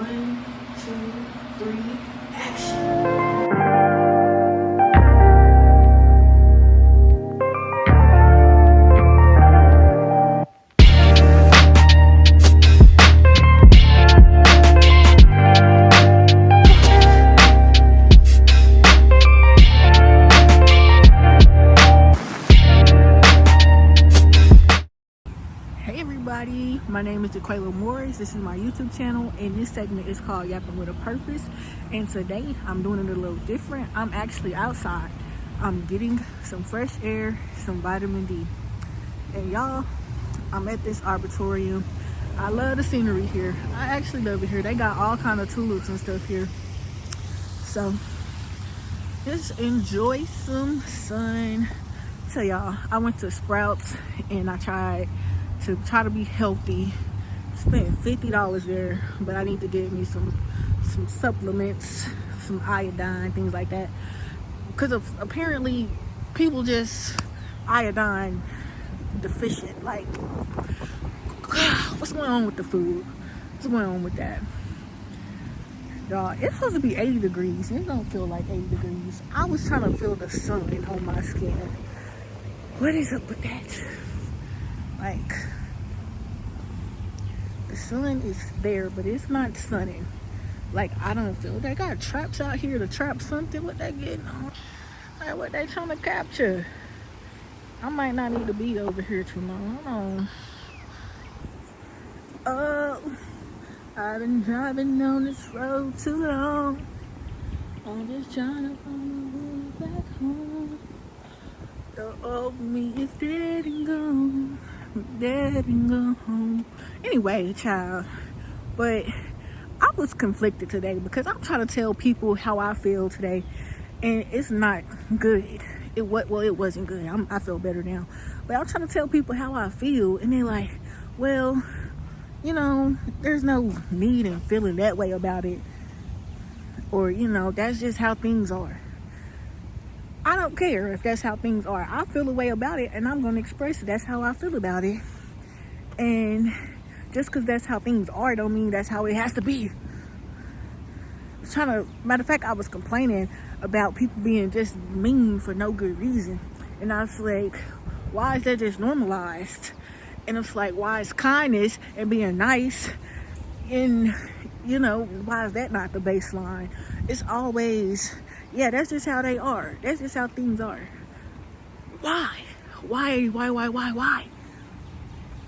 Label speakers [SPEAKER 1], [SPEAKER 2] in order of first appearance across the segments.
[SPEAKER 1] 1, 2, 3, action. My name is Jaquela Morris. This is my YouTube channel, and this segment is called Yapping with a Purpose. And today I'm doing it a little different. I'm actually outside. I'm getting some fresh air, some vitamin D. And y'all, I'm at this arboretum. I love the scenery here. I actually love it here. They got all kind of tulips and stuff here. So just enjoy some sun. So y'all, I went to Sprouts and I tried to be healthy. Spent $50 there, but I need to get me some supplements, some iodine, things like that, because of apparently people just iodine deficient. Like, what's going on with the food? What's going on with that? Y'all, it's supposed to be 80 degrees. It don't feel like 80 degrees. I was trying to feel the sun on my skin. What is up with that? Like, the sun is there, but it's not sunning. Like, I don't feel. They got traps out here to trap something. What they getting on? Like, what they trying to capture? I might not need to be over here too long. Hold on. I've been driving on this road too long. I'm just trying to find my way back home. The old me is dead and gone. Dead and gone. Anyway, child, but I was conflicted today because I'm trying to tell people how I feel today, and it's not good. It wasn't good. I feel better now, but I'm trying to tell people how I feel, and they're like, well, you know, there's no need in feeling that way about it, or, you know, that's just how things are. I don't care if that's how things are. I feel a way about it, and I'm going to express it. That's how I feel about it. And just because that's how things are don't mean that's how it has to be. Matter of fact, I was complaining about people being just mean for no good reason. And I was like, why is that just normalized? And it's like, why is kindness and being nice, and, you know, why is that not the baseline? It's always, yeah, that's just how they are. That's just how things are. Why?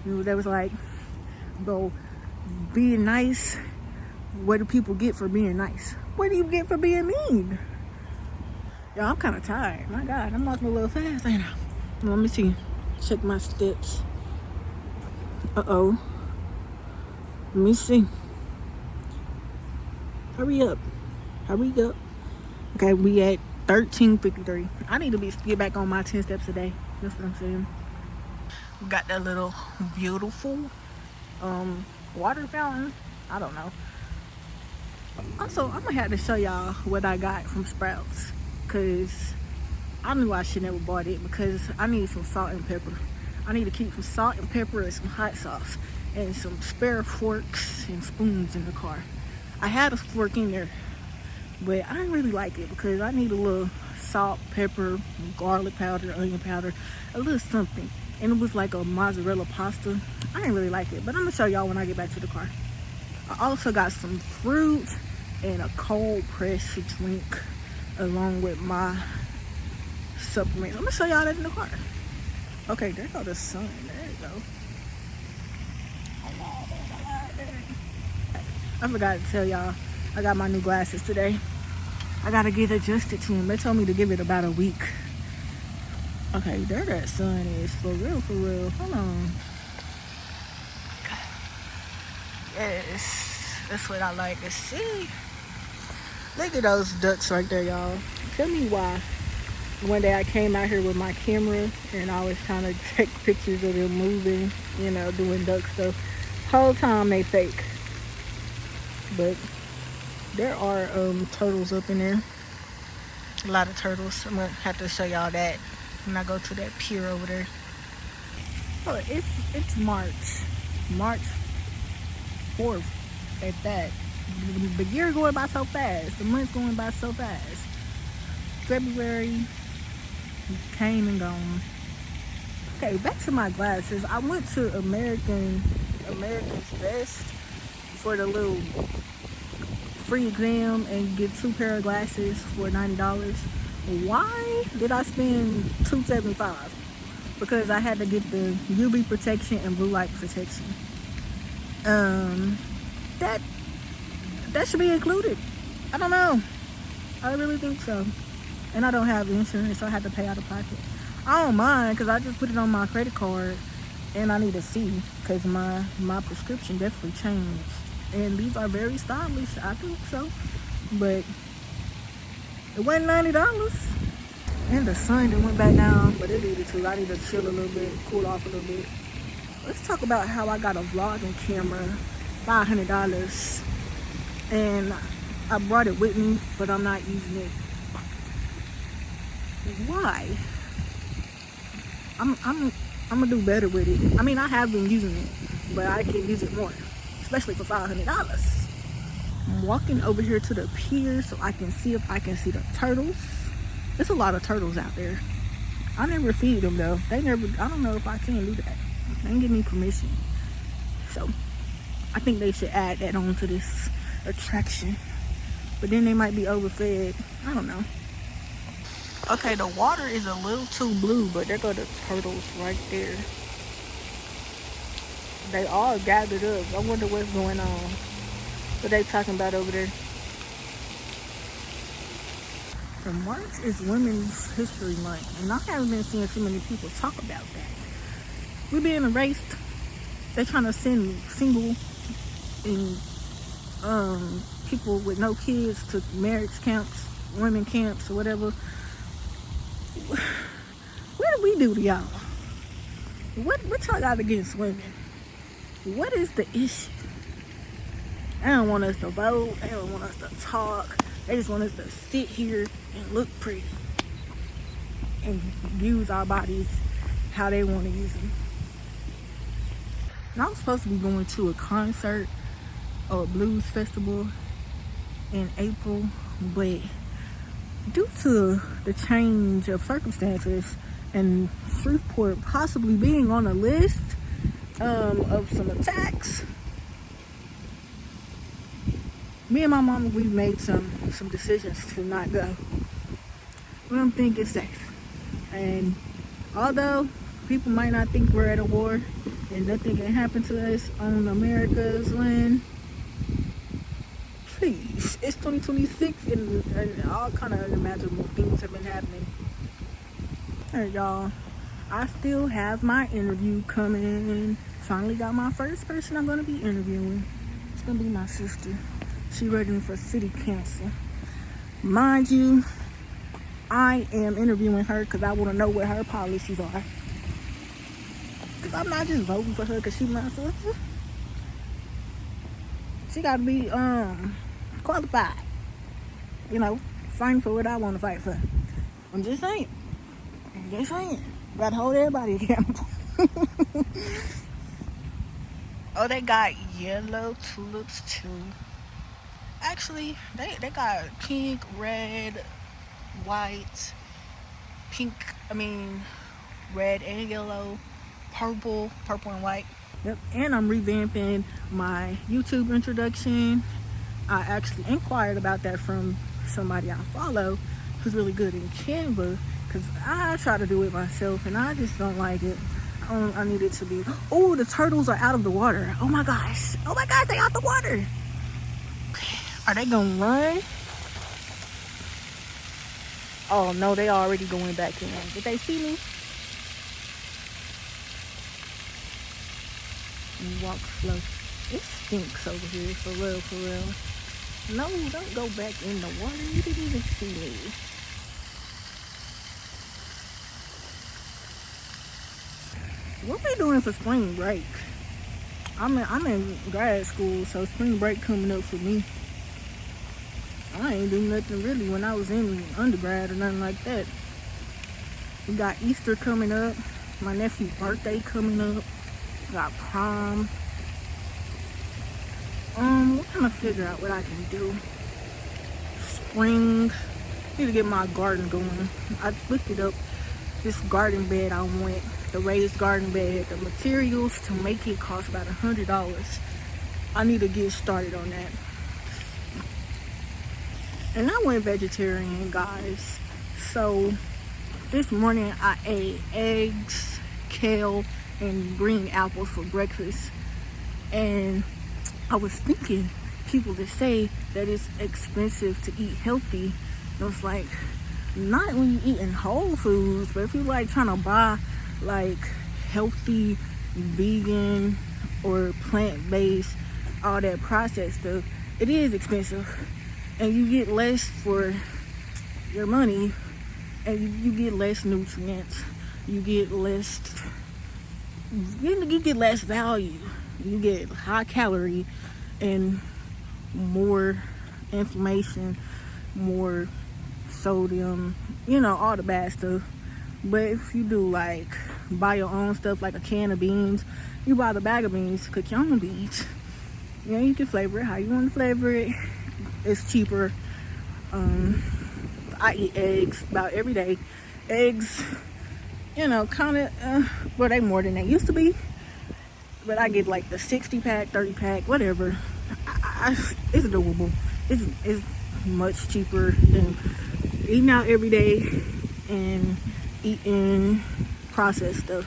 [SPEAKER 1] You know, they was like, bro, being nice, what do people get for being nice? What do you get for being mean? Yo, I'm kind of tired. My God, I'm walking a little fast, ain't I? Let me see. Check my steps. Uh-oh. Let me see. Hurry up. Okay, we at 13:53. I need to get back on my 10 steps a day. That's what I'm saying. We got that little beautiful water fountain. I don't know. Also, I'm gonna have to show y'all what I got from Sprouts, because I knew I should never bought it, because I need some salt and pepper. I need to keep some salt and pepper and some hot sauce and some spare forks and spoons in the car. I had a fork in there, but I didn't really like it because I need a little salt, pepper, garlic powder, onion powder, a little something. And it was like a mozzarella pasta. I didn't really like it, but I'm gonna show y'all when I get back to the car. I also got some fruit and a cold pressed drink along with my supplements. I'm gonna show y'all that in the car. Okay, there go the sun. There you go. I forgot to tell y'all, I got my new glasses today. I gotta get adjusted to them. They told me to give it about a week. Okay, there that sun is. For real. Hold on. Yes, that's what I like to see. Look at those ducks right there, y'all. Tell me why. One day I came out here with my camera and I was trying to take pictures of them moving, you know, doing duck stuff. Whole time they fake. But there are turtles up in there. A lot of turtles. I'm gonna have to show y'all that when I go to that pier over there. Oh, it's March 4th at that. The year going by so fast. The month's going by so fast. February came and gone. Okay, back to my glasses. I went to American's Best for the little free exam and get 2 pair of glasses for $90. Why did I spend $275? Because I had to get the UV protection and blue light protection. That should be included. I don't know. I really think so. And I don't have insurance, so I had to pay out of pocket. I don't mind because I just put it on my credit card, and I need to see because my prescription definitely changed. And these are very stylish, I think so. But it wasn't $90. And the sun that went back down, but it needed to. I need to chill a little bit, cool off a little bit. Let's talk about how I got a vlogging camera, $500, and I brought it with me, but I'm not using it. Why? I'm gonna do better with it. I mean, I have been using it, but I can use it more, especially for $500. I'm walking over here to the pier so I can see if I can see the turtles. There's a lot of turtles out there. I never feed them though. I don't know if I can do that. They didn't give me permission. So I think they should add that on to this attraction. But then they might be overfed. I don't know. Okay, the water is a little too blue, but there go the turtles right there. They all gathered up. I wonder what's going on. What they talking about over there? The March is Women's History Month, and I haven't been seeing too many people talk about that. We're being erased. They're trying to send single and people with no kids to marriage camps, women camps, or whatever. What do we do to y'all? What y'all got against women? What is the issue? They don't want us to vote. They don't want us to talk. They just want us to sit here and look pretty and use our bodies how they want to use them. And I was supposed to be going to a concert or a blues festival in April, but due to the change of circumstances and Shreveport possibly being on a list of some attacks, me and my mom, we've made some decisions to not go. We don't think it's safe. And although people might not think we're at a war and nothing can happen to us on America's land, please, it's 2026 and all kind of unimaginable things have been happening. Alright, y'all, I still have my interview coming. Finally got my first person I'm going to be interviewing. It's going to be my sister. She running for city council. Mind you, I am interviewing her because I want to know what her policies are. Because I'm not just voting for her because she's my sister. She got to be qualified. You know, fighting for what I want to fight for. I'm just saying. Got to hold everybody accountable. Oh, they got yellow tulips too. Actually, they got pink, red, white, red and yellow, purple and white. Yep, and I'm revamping my YouTube introduction. I actually inquired about that from somebody I follow who's really good in Canva, because I try to do it myself and I just don't like it. I need it to be, oh, the turtles are out of the water. Oh my gosh, they out the water. Are they gonna run? Oh no, they already going back in. Did they see me? Walk slow. It stinks over here, for real. No, don't go back in the water. You didn't even see me. What we doing for spring break? I'm in grad school, so spring break coming up for me. I ain't do nothing really when I was in undergrad or nothing like that. We got Easter coming up, my nephew's birthday coming up, got prom. I'm trying to figure out what I can do. Spring. Need to get my garden going. I looked it up. This garden bed I want, the raised garden bed, the materials to make it cost about $100. I need to get started on that. And I went vegetarian, guys. So this morning I ate eggs, kale, and green apples for breakfast. And I was thinking, people that say that it's expensive to eat healthy, and it's like, not when you eating whole foods, but if you like trying to buy like healthy vegan or plant-based, all that processed stuff, it is expensive, and you get less for your money, and you get less nutrients, you get less value, you get high calorie and more inflammation, more sodium, all the bad stuff. But if you do like buy your own stuff, like a can of beans, you buy the bag of beans, cook your own beans. You can flavor it how you want to flavor it. It's cheaper. I eat eggs about every day. Eggs, kind of, well, they more than they used to be. But I get like the 60 pack, 30 pack, whatever. It's doable. It's much cheaper than eating out every day and eating processed stuff.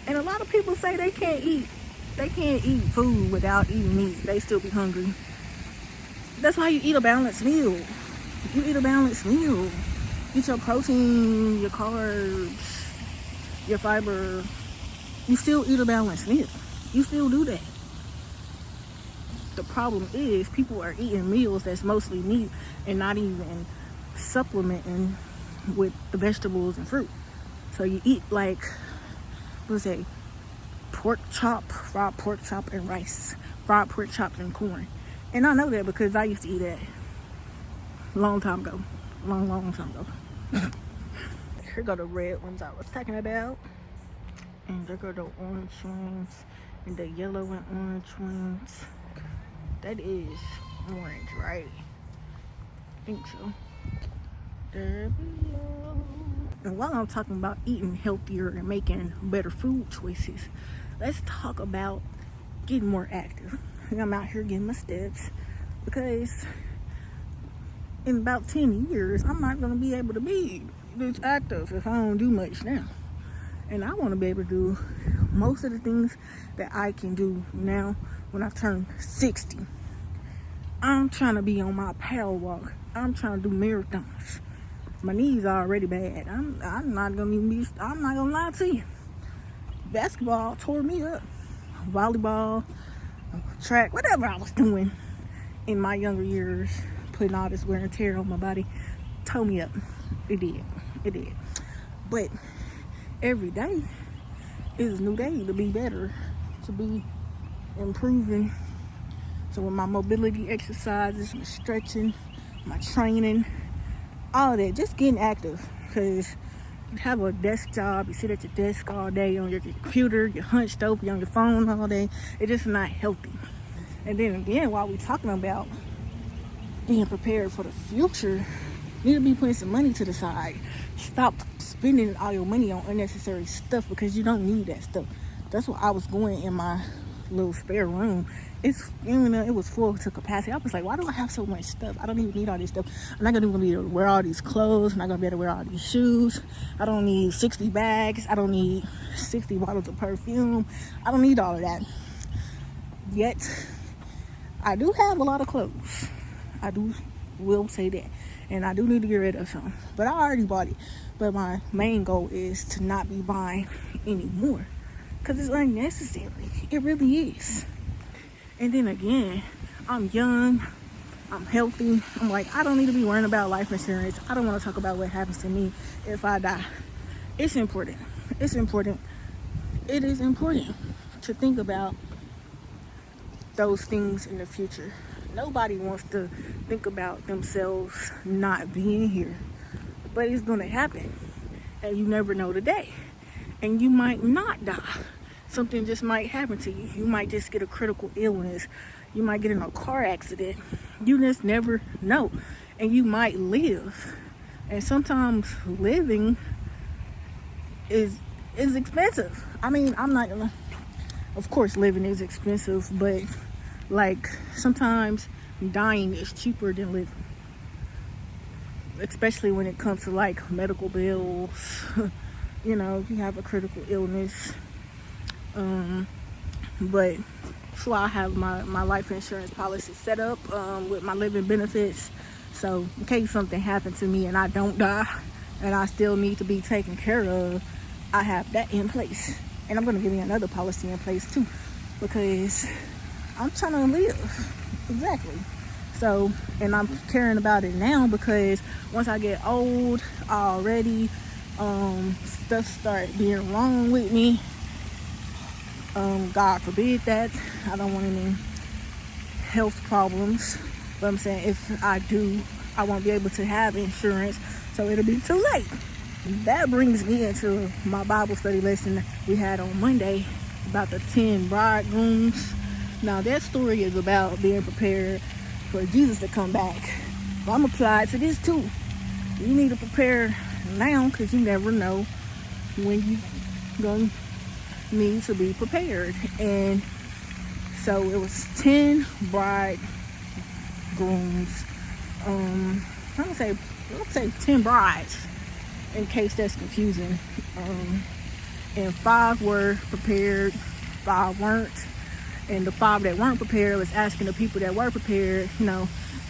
[SPEAKER 1] And a lot of people say they can't eat food without eating meat. They still be hungry. That's why you eat a balanced meal. You eat a balanced meal. Eat your protein, your carbs, your fiber. You still eat a balanced meal. You still do that. The problem is people are eating meals that's mostly meat and not even supplementing with the vegetables and fruit. So you eat like, fried pork chop and rice, fried pork chops and corn. And I know that because I used to eat that long time ago. Here go the red ones I was talking about. And there go the orange ones and the yellow and orange ones. That is orange, right? I think so. There we go. And while I'm talking about eating healthier and making better food choices, let's talk about getting more active. I'm out here getting my steps because in about 10 years, I'm not going to be able to be this active if I don't do much now. And I want to be able to do most of the things that I can do now when I turn 60. I'm trying to be on my paddle walk. I'm trying to do marathons. My knees are already bad. I'm not gonna lie to you. Basketball tore me up. Volleyball, track, whatever I was doing in my younger years, putting all this wear and tear on my body, tore me up. It did. But every day is a new day to be better, to be improving. So with my mobility exercises, my stretching, my training, all that, just getting active. Because you have a desk job, you sit at your desk all day on your computer, you're hunched over, you're on your phone all day. It's just not healthy. And then again, while we're talking about being prepared for the future, you need to be putting some money to the side. Stop spending all your money on unnecessary stuff because you don't need that stuff. That's what I was going in my little spare room. It was full to capacity. I was like, why do I have so much stuff? I don't even need all this stuff. I'm not gonna be able to wear all these clothes. I'm not gonna be able to wear all these shoes. I don't need 60 bags. I don't need 60 bottles of perfume. I don't need all of that. Yet, I do have a lot of clothes. Will say that. And I do need to get rid of some. But I already bought it. But my main goal is to not be buying anymore. Because it's unnecessary. It really is. And then again, I'm young, I'm healthy. I'm like, I don't need to be worrying about life insurance. I don't want to talk about what happens to me if I die. It's important. It is important to think about those things in the future. Nobody wants to think about themselves not being here. But it's going to happen. And you never know the day. And you might not die. Something just might happen to you. You might just get a critical illness. You might get in a car accident. You just never know. And you might live. And sometimes living is expensive. I mean, I'm not gonna, of course living is expensive, but like sometimes dying is cheaper than living. Especially when it comes to like medical bills. You know, if you have a critical illness. But so I have my life insurance policy set up with my living benefits. So in case something happened to me and I don't die and I still need to be taken care of, I have that in place. And I'm going to give me another policy in place too, because I'm trying to live. Exactly. So, and I'm caring about it now because once I get old already, stuff start being wrong with me. God forbid that. I don't want any health problems. But I'm saying if I do, I won't be able to have insurance, so it'll be too late. That brings me into my Bible study lesson we had on Monday about the 10 bridegrooms. Now that story is about being prepared for Jesus to come back. But I'm applied to this too. You need to prepare now because you never know when you're going to need to be prepared. And so it was 10 bridegrooms. Let's say 10 brides, in case that's confusing. And 5 were prepared, 5 weren't. And the 5 that weren't prepared was asking the people that were prepared, you know,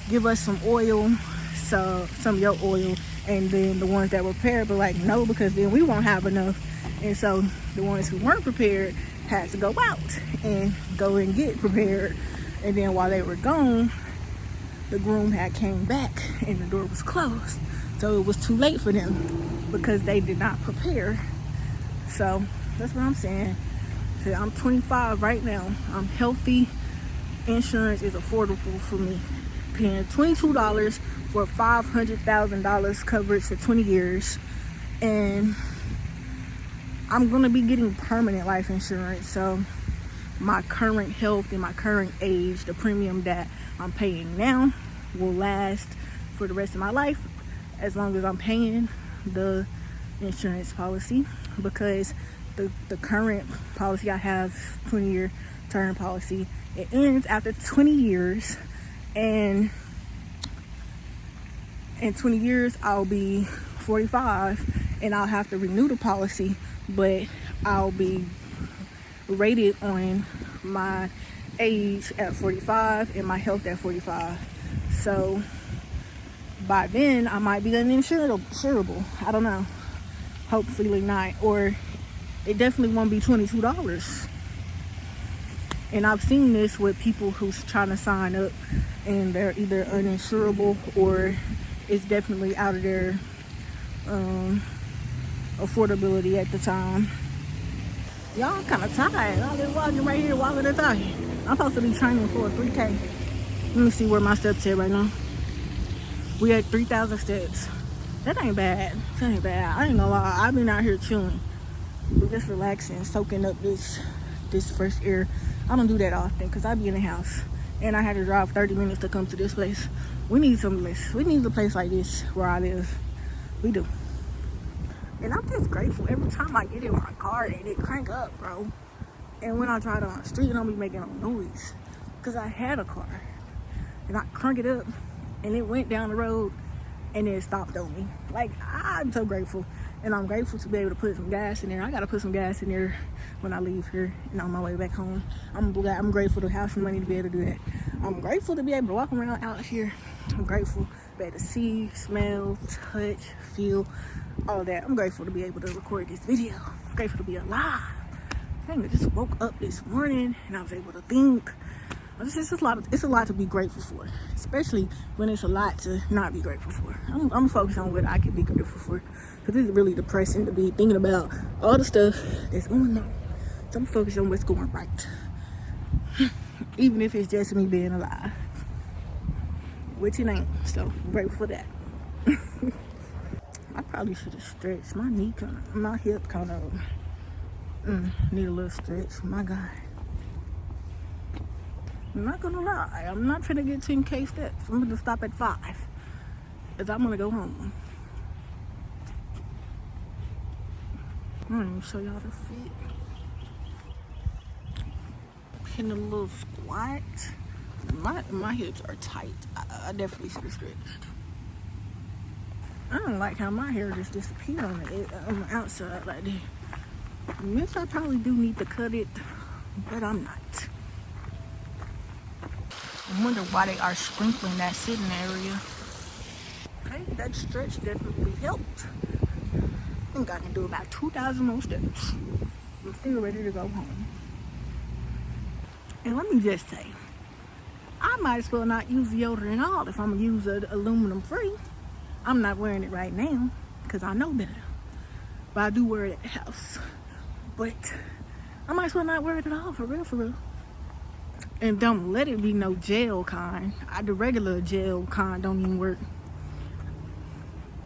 [SPEAKER 1] give us some oil, so some of your oil. And then the ones that were prepared were like, no, because then we won't have enough. And so the ones who weren't prepared had to go out and go and get prepared. And then while they were gone, the groom had came back and the door was closed. So it was too late for them because they did not prepare. So that's what I'm saying. So I'm 25 right now. I'm healthy. Insurance is affordable for me. Paying $22 for $500,000 coverage for 20 years. And I'm going to be getting permanent life insurance. So my current health and my current age, the premium that I'm paying now will last for the rest of my life as long as I'm paying the insurance policy, because the current policy I have, 20-year term policy, it ends after 20 years, and in 20 years I'll be 45 and I'll have to renew the policy, but I'll be rated on my age at 45 and my health at 45. So by then I might be uninsurable. I don't know. Hopefully not. Or it definitely won't be $22. And I've seen this with people who's trying to sign up and they're either uninsurable or it's definitely out of their affordability at the time. Y'all, I'm kind of tired. I've been walking right here, walking and talking. I'm supposed to be training for a 3K. Let me see where my steps at right now. We at 3,000 steps. That ain't bad. That ain't bad. I ain't gonna lie. I've been out here chilling. We're just relaxing, soaking up this fresh air. I don't do that often because I be in the house. And I had to drive 30 minutes to come to this place. We need some place. We need a place like this where I live. We do. And I'm just grateful every time I get in my car and it crank up, bro. And when I drive down the street, it don't be making no noise. Because I had a car. And I crank it up and it went down the road and it stopped on me. Like, I'm so grateful. And I'm grateful to be able to put some gas in there. I got to put some gas in there when I leave here and on my way back home. I'm grateful to have some money to be able to do that. I'm grateful to be able to walk around out here. I'm grateful to be able to see, smell, touch, feel, all that. I'm grateful to be able to record this video. I'm grateful to be alive. Dang, I just woke up this morning and I was able to think. It's a lot to be grateful for, especially when it's a lot to not be grateful for. I'm focused on what I can be grateful for, because it's really depressing to be thinking about all the stuff that's going on. So I'm focused on what's going right, even if it's just me being alive, which it ain't. So I'm grateful for that. I probably should have stretched my knee, my hip kind of need a little stretch. My God. I'm not gonna lie. I'm not finna get 10K steps. I'm gonna stop at 5. Cause I'm gonna go home. I'm gonna show y'all the fit. Hitting a little squat. My hips are tight. I definitely should have stretched. I don't like how my hair just disappeared on the outside like that. Yes, I probably do need to cut it, but I'm not. I wonder why they are sprinkling that sitting area. Okay, that stretch definitely helped. I think I can do about 2,000 more steps. I'm still ready to go home. And let me just say, I might as well not use deodorant at all if I'm gonna use it aluminum free. I'm not wearing it right now because I know better. But I do wear it at the house. But I might as well not wear it at all, for real, for real. And don't let it be no gel kind. The regular gel kind don't even work.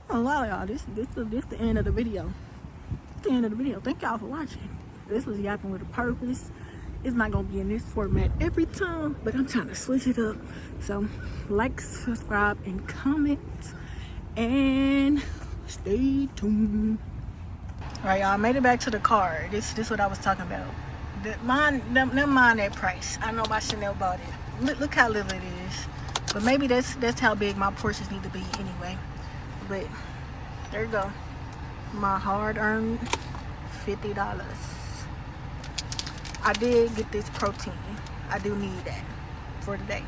[SPEAKER 1] A lot of y'all, this the end of the video. It's the end of the video. Thank y'all for watching. This was Yapping with a Purpose. It's not gonna be in this format every time, but I'm trying to switch it up. So like, subscribe, and comment, and stay tuned. All right, y'all, I made it back to the car. This what I was talking about. Never mind that price. I know my Chanel bought it. Look how little it is. But maybe that's how big my Porsches need to be anyway. But there you go. My hard-earned $50. I did get this protein. I do need that for today.